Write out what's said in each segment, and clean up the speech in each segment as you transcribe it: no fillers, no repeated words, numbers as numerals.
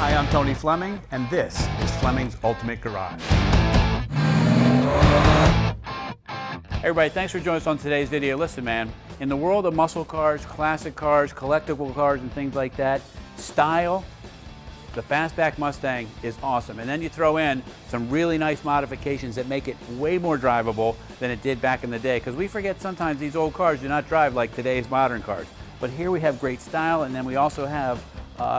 Hi, I'm Tony Fleming, and this is Fleming's Ultimate Garage. Hey everybody, thanks for joining us on today's video. Listen, man, in the world of muscle cars, classic cars, collectible cars, and things like that, style, the Fastback Mustang is awesome. And then you throw in some really nice modifications that make it way more drivable than it did back in the day. Because we forget sometimes these old cars do not drive like today's modern cars. But here we have great style, and then we also have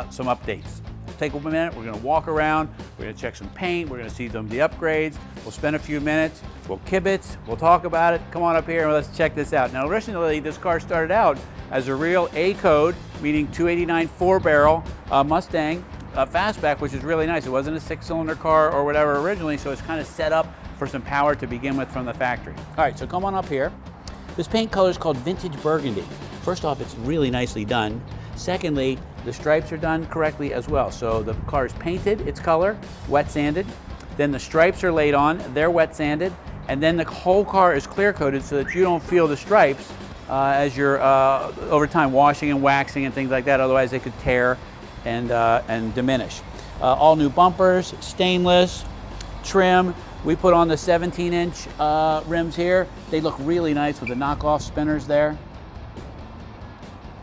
some updates. Take a minute, we're gonna walk around, we're gonna check some paint, we're gonna see some of the upgrades, we'll spend a few minutes, we'll kibitz, we'll talk about it. Come on up here and let's check this out. Now originally this car started out as a real A code, meaning 289 4-barrel Mustang Fastback, which is really nice. It wasn't a 6-cylinder car or whatever originally, so it's kind of set up for some power to begin with from the factory. All right, so come on up here. This paint color is called Vintage Burgundy. First off, it's really nicely done. Secondly, the stripes are done correctly as well. So the car is painted, its color, wet sanded. Then the stripes are laid on, they're wet sanded. And then the whole car is clear coated so that you don't feel the stripes as you're over time washing and waxing and things like that. Otherwise they could tear and diminish. All new bumpers, stainless, trim. We put on the 17-inch rims here. They look really nice with the knockoff spinners there.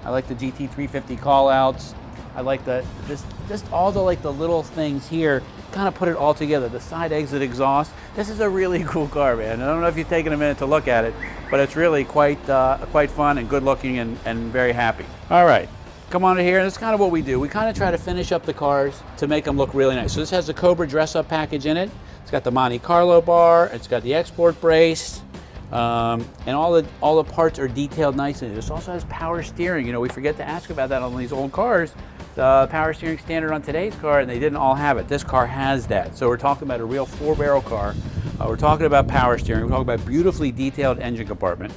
I like the GT350 callouts. I like just all the the little things here, kind of put it all together. The side exit exhaust. This is a really cool car, man. I don't know if you've taken a minute to look at it, but it's really quite fun and good looking and very happy. All right, come on in here. That's kind of what we do. We kind of try to finish up the cars to make them look really nice. So this has the Cobra dress-up package in it. It's got the Monte Carlo bar. It's got the export brace. And all the parts are detailed nicely. This also has power steering. You know, we forget to ask about that on these old cars. The power steering standard on today's car, and they didn't all have it. This car has that. So we're talking about a real 4-barrel car. We're talking about power steering. We're talking about beautifully detailed engine compartment.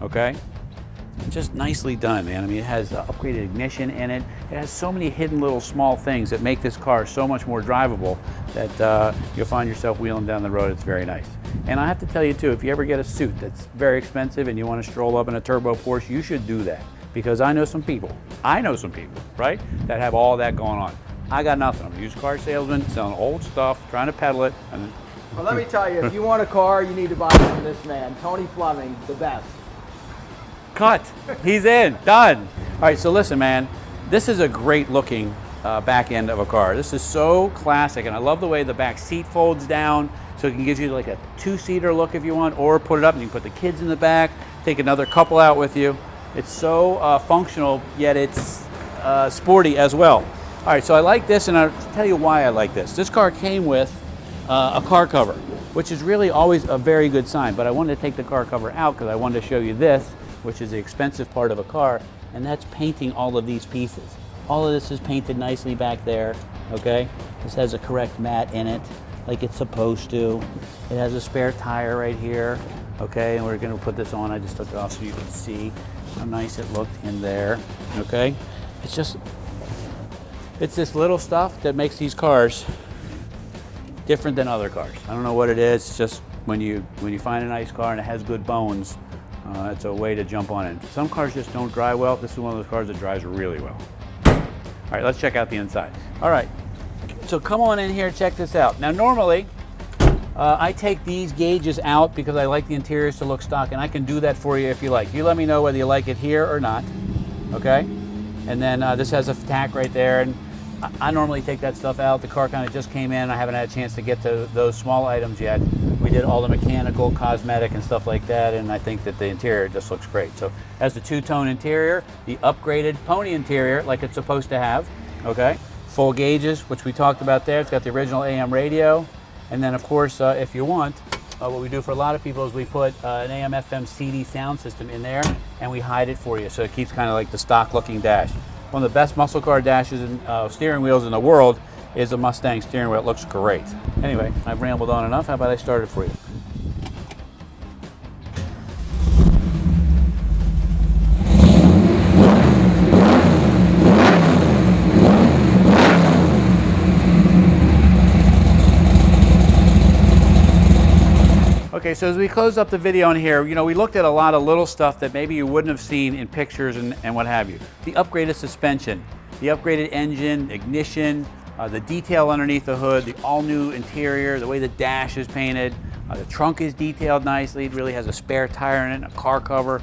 Okay, just nicely done, man. I mean, it has upgraded ignition in it. It has so many hidden little small things that make this car so much more drivable that you'll find yourself wheeling down the road. It's very nice. And I have to tell you too, if you ever get a suit that's very expensive and you want to stroll up in a turbo Porsche, you should do that. Because I know some people, right, that have all that going on. I got nothing. I'm a used car salesman, selling old stuff, trying to peddle it. And well, let me tell you, if you want a car, you need to buy it from this man, Tony Fleming, the best. Cut. He's in. Done. All right, so listen, man, this is a great looking back end of a car. This is so classic, and I love the way the back seat folds down so it can give you like a 2-seater look if you want, or put it up and you can put the kids in the back, take another couple out with you. It's so functional, yet it's sporty as well. All right, so I like this, and I'll tell you why I like this. This car came with a car cover, which is really always a very good sign, but I wanted to take the car cover out because I wanted to show you this, which is the expensive part of a car, and that's painting all of these pieces. All of this is painted nicely back there, okay? This has a correct mat in it, like it's supposed to. It has a spare tire right here, okay? And we're gonna put this on. I just took it off so you can see how nice it looked in there, okay? It's this little stuff that makes these cars different than other cars. I don't know what it is. It's just when you find a nice car and it has good bones, it's a way to jump on it. Some cars just don't drive well. This is one of those cars that drives really well. All right, let's check out the inside. All right, so come on in here, check this out. Now normally, I take these gauges out because I like the interiors to look stock, and I can do that for you if you like. You let me know whether you like it here or not, okay? And then this has a tack right there, and I normally take that stuff out. The car kind of just came in. I haven't had a chance to get to those small items yet. We did all the mechanical, cosmetic, and stuff like that, and I think that the interior just looks great. So it has the 2-tone interior, the upgraded pony interior like it's supposed to have, okay? Full gauges, which we talked about there. It's got the original AM radio. And then of course, if you want, what we do for a lot of people is we put an AM FM CD sound system in there and we hide it for you. So it keeps kind of like the stock looking dash. One of the best muscle car dashes and steering wheels in the world is a Mustang steering wheel. It looks great. Anyway, I've rambled on enough. How about I start it for you? Okay, so as we close up the video on here, you know, we looked at a lot of little stuff that maybe you wouldn't have seen in pictures and what have you. The upgraded suspension, the upgraded engine, ignition, The detail underneath the hood, the all-new interior, the way the dash is painted, the trunk is detailed nicely. It really has a spare tire in it, a car cover,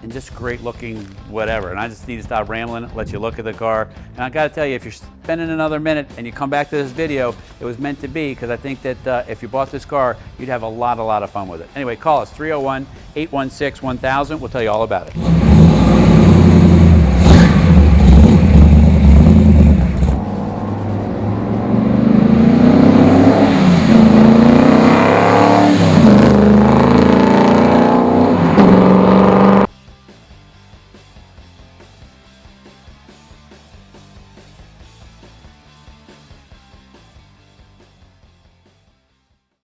and just great looking whatever. And I just need to stop rambling, let you look at the car. And I gotta tell you, if you're spending another minute and you come back to this video, it was meant to be, because I think that if you bought this car, you'd have a lot of fun with it. Anyway, call us 301-816-1000. We'll tell you all about it.